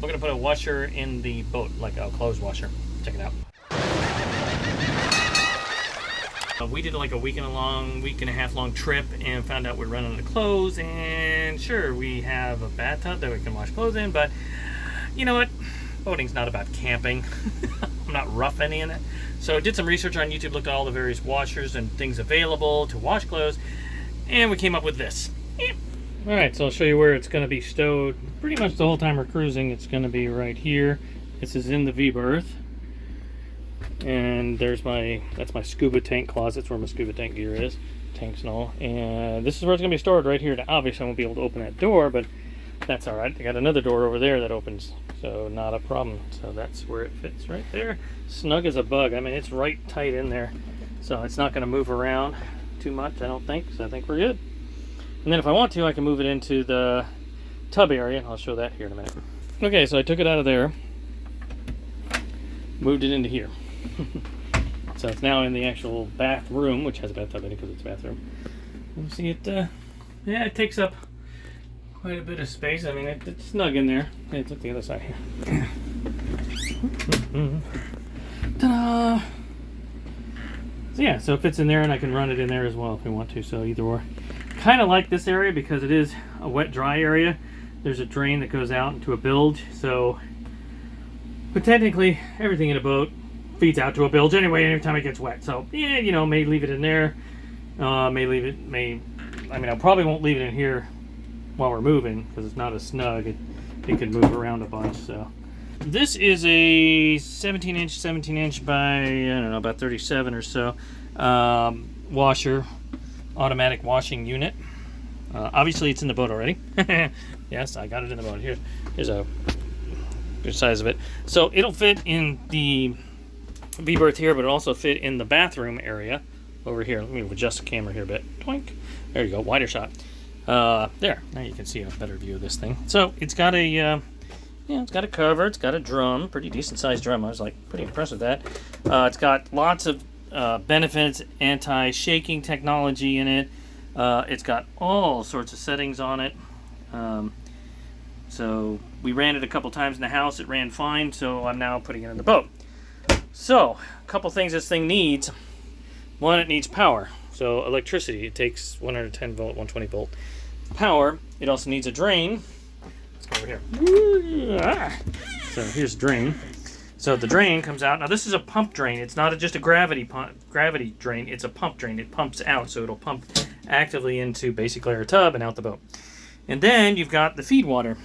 We're gonna put a washer in the boat, like a clothes washer. Check it out. We did like a week and a half long trip and found out we're running out of clothes, and sure, we have a bathtub that we can wash clothes in, but you know what? Boating's not about camping. I'm not rough any in it. So I did some research on YouTube, looked at all the various washers and things available to wash clothes, and we came up with this. Alright, so I'll show you where it's going to be stowed. Pretty much the whole time we're cruising, it's going to be right here. This is in the V-berth. And that's my scuba tank closet. That's where my scuba tank gear is, tanks and all. And this is where it's going to be stored, right here. Now, obviously, I won't be able to open that door, but that's all right. I got another door over there that opens, so not a problem. So that's where it fits, right there. Snug as a bug. I mean, it's right tight in there, so it's not going to move around too much, I don't think. So I think we're good. And then if I want to, I can move it into the tub area. I'll show that here in a minute. Okay, so I took it out of there, moved it into here. So it's now in the actual bathroom, which has a bathtub in it because it's a bathroom. You see it, yeah, it takes up quite a bit of space. I mean, it's snug in there. Hey, let's look at the other side here. Ta-da! So yeah, so it fits in there, and I can run it in there as well if we want to, so either or. Kind of like this area because it is a wet-dry area. There's a drain that goes out into a bilge, so... But technically, everything in a boat feeds out to a bilge anyway every time it gets wet. So yeah, you know, may leave it in there. I mean, I probably won't leave it in here while we're moving because it's not as snug. It can move around a bunch. So this is a 17-inch by, I don't know, about 37 or so washer, automatic washing unit. Obviously it's in the boat already. Yes, I got it in the boat. Here's a good size of it. So it'll fit in the V-berth here, but it also fit in the bathroom area over here. Let me adjust the camera here a bit. Twink. There you go, wider shot. There. Now you can see a better view of this thing. So it's got a, it's got a cover. It's got a drum, pretty decent sized drum. I was like pretty impressed with that. It's got lots of benefits, anti-shaking technology in it. It's got all sorts of settings on it. So we ran it a couple times in the house. It ran fine, so I'm now putting it in the boat. So, a couple things this thing needs. One, it needs power. So, electricity. It takes 110 volt, 120 volt power. It also needs a drain. Let's go over here. So, here's the drain. So, the drain comes out. Now, this is a pump drain. It's not just a gravity drain. It's a pump drain. It pumps out, so it'll pump actively into basically our tub and out the boat. And then, you've got the feed water,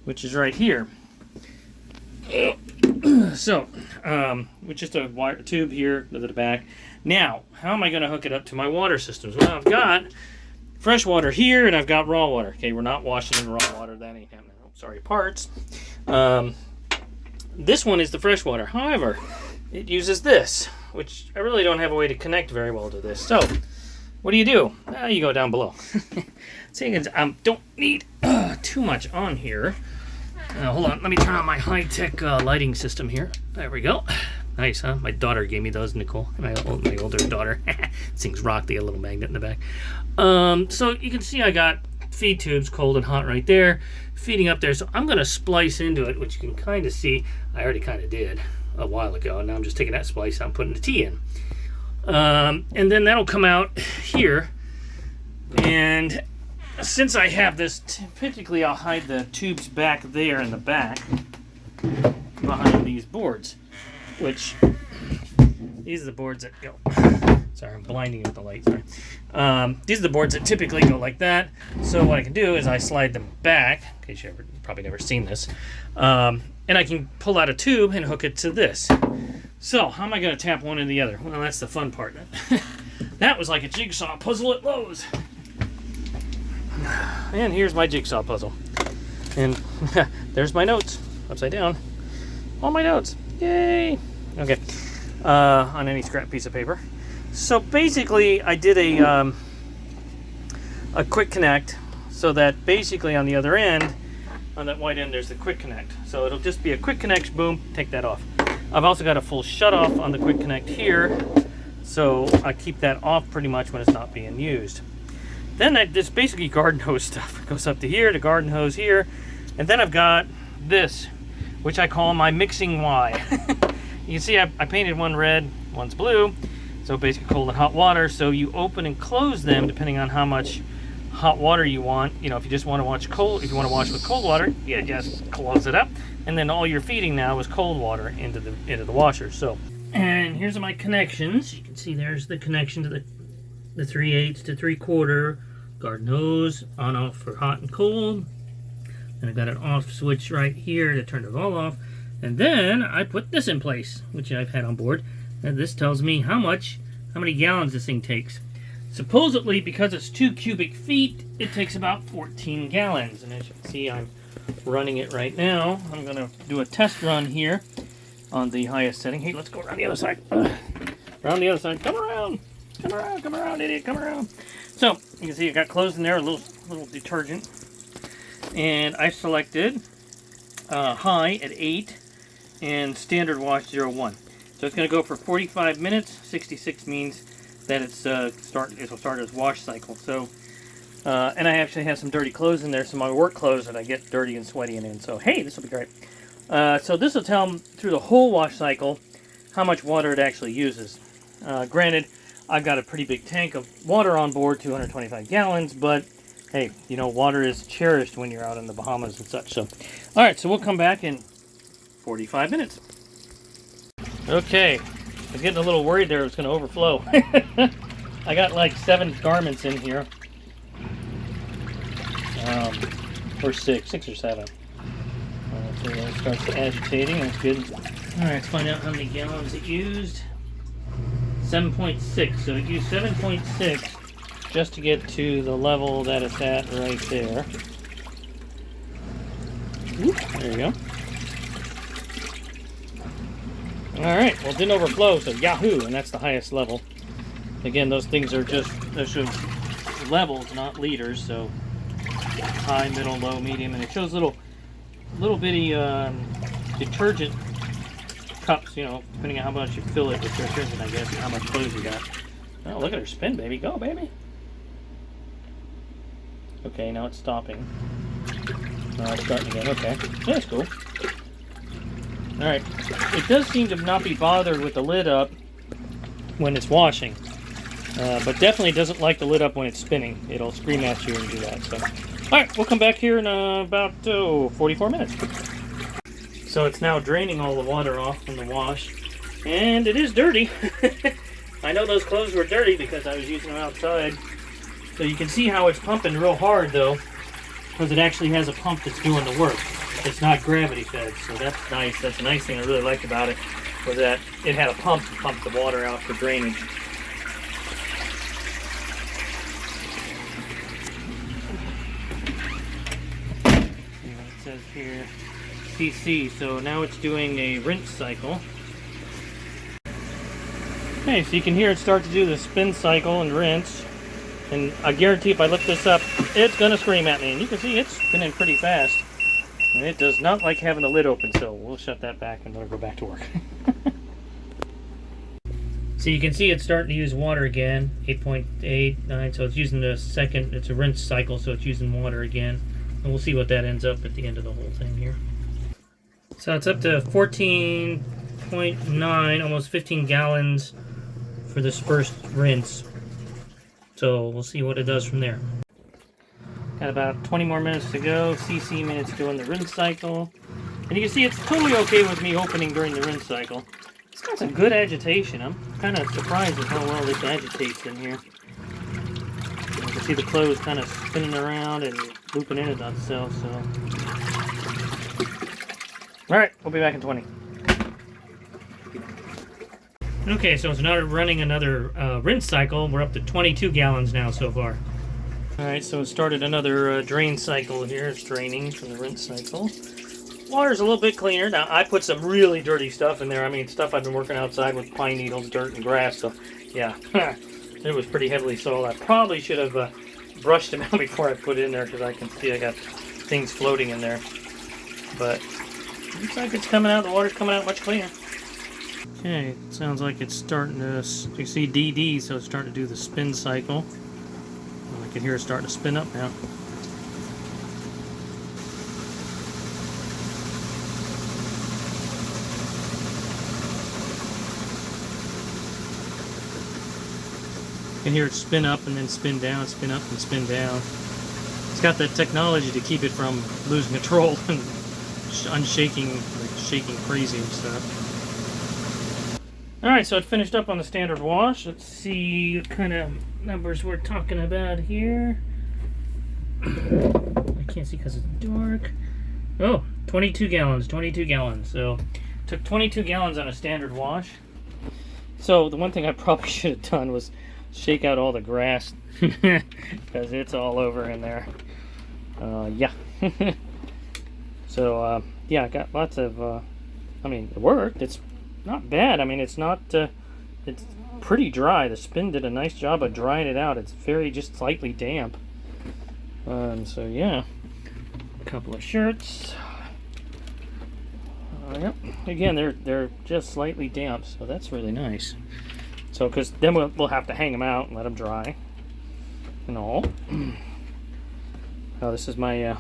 which is right here. So, with just a wire tube here to the back. Now, how am I going to hook it up to my water systems? Well, I've got fresh water here, and I've got raw water. Okay, we're not washing in raw water. That ain't happening. Oh, sorry, parts. This one is the fresh water. However, it uses this, which I really don't have a way to connect very well to this. So, what do? You go down below. See, don't need too much on here. Hold on, let me turn on my high-tech lighting system here. There we go. Nice, huh? My daughter gave me those, Nicole. My older daughter. This thing's rocked. They got a little magnet in the back. So you can see I got feed tubes, cold and hot right there, feeding up there. So I'm going to splice into it, which you can kind of see. I already kind of did a while ago. And now I'm just taking that splice out and putting the T in. And then that'll come out here. And since I have this, typically I'll hide the tubes back there in the back behind these boards, which these are the boards that go. Sorry, I'm blinding you with the light. Sorry. These are the boards that typically go like that. So what I can do is I slide them back, in case you've probably never seen this, and I can pull out a tube and hook it to this. So how am I going to tap one into the other? Well, that's the fun part. That was like a jigsaw puzzle at Lowe's. And here's my jigsaw puzzle. And there's my notes, upside down. All my notes. Yay! Okay. On any scrap piece of paper. So basically, I did a quick connect, so that basically on the other end, on that white end, there's the quick connect. So it'll just be a quick connect, boom, take that off. I've also got a full shut off on the quick connect here, so I keep that off pretty much when it's not being used. Then this basically garden hose stuff. It goes up to here, the garden hose here, and then I've got this, which I call my mixing Y. You can see I painted one red, one's blue, so basically cold and hot water. So you open and close them depending on how much hot water you want. You know, if you just want to wash cold, if you want to wash with cold water, you just close it up, and then all you're feeding now is cold water into the washer. So, and here's my connections. You can see there's the connection to the 3/8 to 3/4 garden hose, on off for hot and cold. And I got an off switch right here to turn it all off. And then I put this in place, which I've had on board. And this tells me how many gallons this thing takes. Supposedly, because it's 2 cubic feet, it takes about 14 gallons. And as you can see, I'm running it right now. I'm going to do a test run here on the highest setting. Hey, let's go around the other side. Around the other side. Come around. Come around, idiot. Come around. So, you can see it got closed in there, a little detergent. And I selected high at 8 and standard wash 0.1. So it's going to go for 45 minutes. 66 means that it'll start its wash cycle. So, and I actually have some dirty clothes in there, so my work clothes that I get dirty and sweaty in. So hey, this will be great. So this will tell them through the whole wash cycle how much water it actually uses. Granted, I've got a pretty big tank of water on board, 225 gallons, but hey, you know, water is cherished when you're out in the Bahamas and such. So, all right, so we'll come back in 45 minutes. Okay, I was getting a little worried there it was going to overflow. I got like 7 garments in here. Or 6 or 7. So it starts agitating, that's good. All right, let's find out how many gallons it used. 7.6, so it used 7.6 just to get to the level that it's at right there. Oop, there you go. Alright, well it didn't overflow, so Yahoo, and that's the highest level. Again, those things are just, those show levels, not liters, so high, middle, low, medium, and it shows little bitty detergent cups, you know, depending on how much you fill it with detergent, I guess, and how much clothes you got. Oh, look at her spin, baby. Go, baby. Okay, now it's stopping. Oh, it's starting again. Okay. Yeah, that's cool. Alright. It does seem to not be bothered with the lid up when it's washing. But definitely doesn't like the lid up when it's spinning. It'll scream at you and do that. So, alright, we'll come back here in about 44 minutes. So it's now draining all the water off from the wash. And it is dirty. I know those clothes were dirty because I was using them outside. So you can see how it's pumping real hard though, because it actually has a pump that's doing the work. It's not gravity fed, so that's nice. That's a nice thing I really liked about it, was that it had a pump to pump the water out for drainage. See what it says here. CC, so now it's doing a rinse cycle. Okay, so you can hear it start to do the spin cycle and rinse. And I guarantee if I lift this up, it's going to scream at me. And you can see it's spinning pretty fast. And it does not like having the lid open, so we'll shut that back and let her go back to work. So you can see it's starting to use water again, 8.89, so it's using the second, it's a rinse cycle, so it's using water again. And we'll see what that ends up at the end of the whole thing here. So it's up to 14.9, almost 15 gallons for this first rinse. So we'll see what it does from there. Got about 20 more minutes to go. CC minutes doing the rinse cycle. And you can see it's totally okay with me opening during the rinse cycle. It's got some good agitation. I'm kind of surprised at how well this agitates in here. You can see the clothes kind of spinning around and looping in on itself. So, alright, we'll be back in 20. Okay, so it's now running another rinse cycle. We're up to 22 gallons now so far. Alright, so it started another drain cycle here. It's draining from the rinse cycle. Water's a little bit cleaner. Now, I put some really dirty stuff in there. I mean, stuff I've been working outside with, pine needles, dirt, and grass. So, yeah, it was pretty heavily soiled. I probably should have brushed them out before I put it in there, because I can see I got things floating in there. But looks like it's coming out. The water's coming out much cleaner. Okay, it sounds like it's starting to, you see DD, so it's starting to do the spin cycle. I can hear it starting to spin up now. can hear it spin up and then spin down, spin up and spin down. It's got that technology to keep it from losing control and unshaking, like shaking crazy and stuff. Alright, so it finished up on the standard wash. Let's see what kind of numbers we're talking about here. I can't see because it's dark. Oh, 22 gallons, 22 gallons. So, took 22 gallons on a standard wash. So, the one thing I probably should have done was shake out all the grass because it's all over in there. Yeah. So, yeah, I got lots of, I mean, it worked. It's not bad. I mean, it's not, it's pretty dry. The spin did a nice job of drying it out. It's very, just slightly damp. So, yeah. A couple of shirts. Yep. Again, they're just slightly damp, so that's really nice. So, because then we'll have to hang them out and let them dry and all. Oh, this is my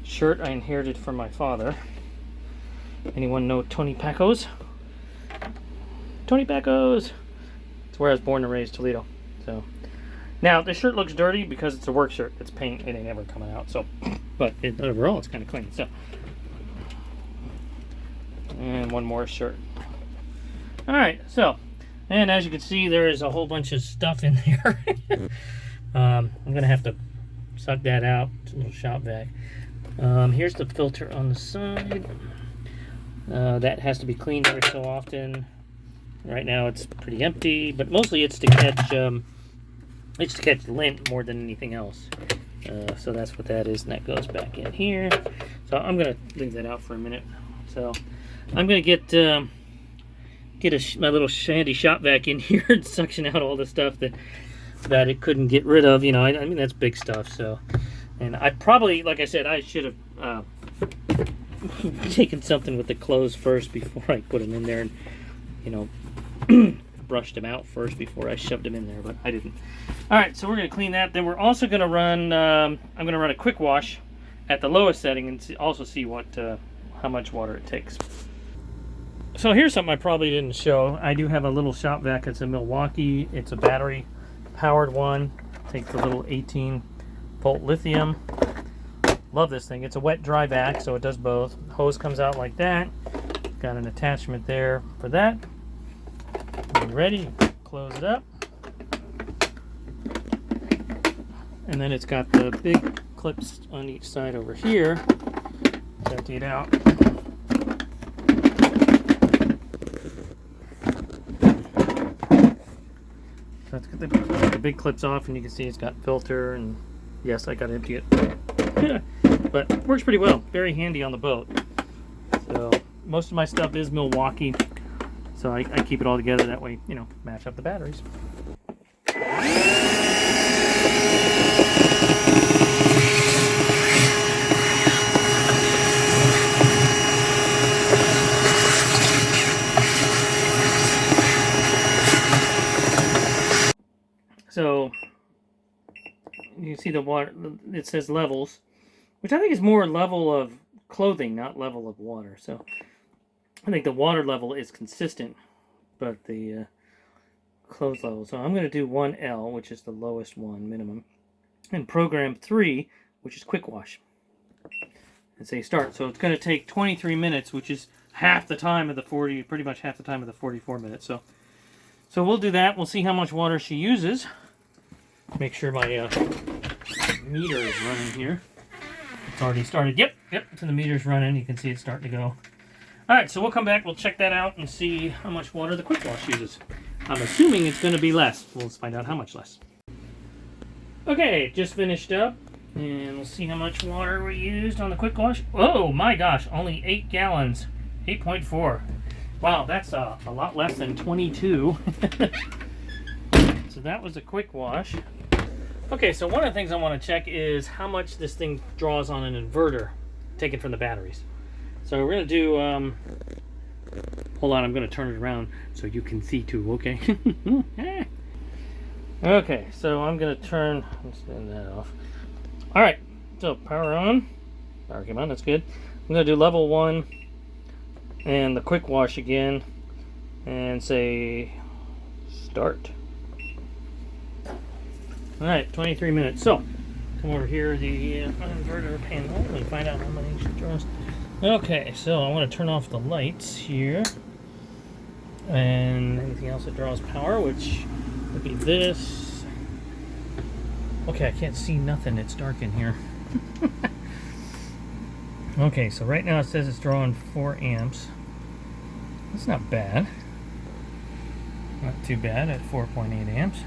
shirt I inherited from my father. Anyone know Tony Pacos? Tony Pacos! It's where I was born and raised, Toledo. So, now this shirt looks dirty because it's a work shirt. It's paint. It ain't ever coming out. So, but overall, it's kind of clean. So. And one more shirt. Alright, so, and as you can see, there is a whole bunch of stuff in there. I'm going to have to suck that out. It's a little shop vac. Here's the filter on the side. That has to be cleaned every so often. Right now it's pretty empty, but mostly it's to catch lint more than anything else. So that's what that is, and that goes back in here. So I'm going to leave that out for a minute. So I'm going to get my little handy shop vac in here and suction out all the stuff that it couldn't get rid of. You know, I mean, that's big stuff. So, and I probably, like I said, I should have taken something with the clothes first before I put them in there and, you know, brushed them out first before I shoved them in there, but I didn't. All right, so we're going to clean that. Then we're also going to run, I'm going to run a quick wash at the lowest setting and also see what, how much water it takes. So here's something I probably didn't show. I do have a little shop vac. It's a Milwaukee. It's a battery powered one. Takes a little 18-volt lithium. Love this thing. It's a wet dry vac, so it does both. The hose comes out like that. Got an attachment there for that. When you're ready, close it up. And then it's got the big clips on each side over here to empty it out. So it's got the big clips off, and you can see it's got filter, and yes, I got to empty it. But it works pretty well. Very handy on the boat. So most of my stuff is Milwaukee, so I keep it all together that way, you know, match up the batteries. So you see the water, it says levels, which I think is more level of clothing, not level of water. So I think the water level is consistent, but the clothes level. So I'm going to do 1L, which is the lowest one, minimum, and program 3, which is quick wash, and say start. So it's going to take 23 minutes, which is half the time of the 40, pretty much half the time of the 44 minutes. So we'll do that. We'll see how much water she uses. Make sure my meter is running here. It's already started. Yep. So the meter's running. You can see it's starting to go. All right, so we'll come back. We'll check that out and see how much water the quick wash uses. I'm assuming it's going to be less. We'll find out how much less. Okay, just finished up, and we'll see how much water we used on the quick wash. Oh my gosh, only 8 gallons, 8.4. Wow, that's a lot less than 22. So that was a quick wash. Okay, so one of the things I want to check is how much this thing draws on an inverter taken from the batteries. So we're going to do, hold on, I'm going to turn it around so you can see too, okay? Okay, so I'm going to turn, let's turn that off. All right, so power on. Power came on, that's good. I'm going to do level 1 and the quick wash again and say start. All right, 23 minutes. So, come over here, the inverter panel, and find out how many she draws. Okay, so I want to turn off the lights here. And anything else that draws power, which would be this. Okay, I can't see nothing. It's dark in here. Okay, so right now it says it's drawing 4 amps. That's not bad. Not too bad at 4.8 amps.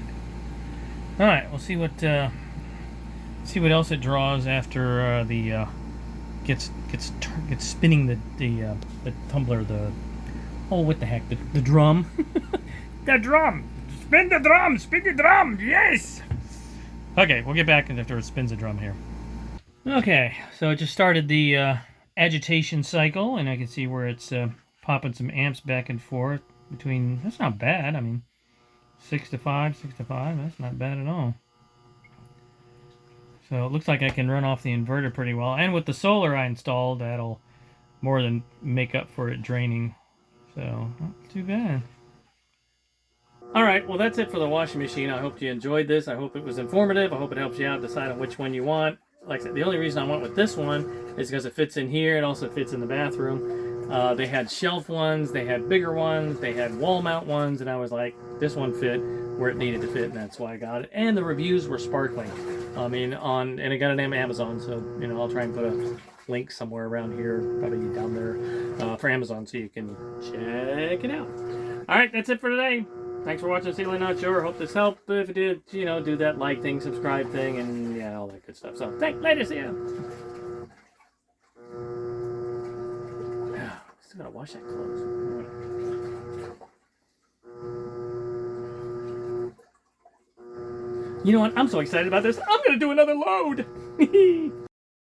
All right, we'll see what else it draws after the gets spinning the tumbler. What the heck, the drum. The drum, spin the drum, yes. Okay, we'll get back after it spins the drum here. Okay, so it just started the agitation cycle, and I can see where it's popping some amps back and forth between. That's not bad. I mean, 6 to 5, 6 to 5. That's not bad at all. So it looks like I can run off the inverter pretty well, and with the solar I installed, that'll more than make up for it draining. So not too bad. All right, well, that's it for the washing machine. I hope you enjoyed this. I hope it was informative. I hope it helps you out decide on which one you want. Like I said, the only reason I went with this one is because it fits in here. It also fits in the bathroom. They had shelf ones, they had bigger ones, they had wall mount ones, and I was like, this one fit where it needed to fit, and that's why I got it. And the reviews were sparkling. I mean, and I got it on Amazon, so I'll try and put a link somewhere around here, probably down there, for Amazon, so you can check it out. All right, that's it for today. Thanks for watching Silly Not Sure. Hope this helped. If it did, do that like thing, subscribe thing, and yeah, all that good stuff. So, thanks. Later. See ya. Still gotta wash that clothes. You know what? I'm so excited about this. I'm gonna do another load.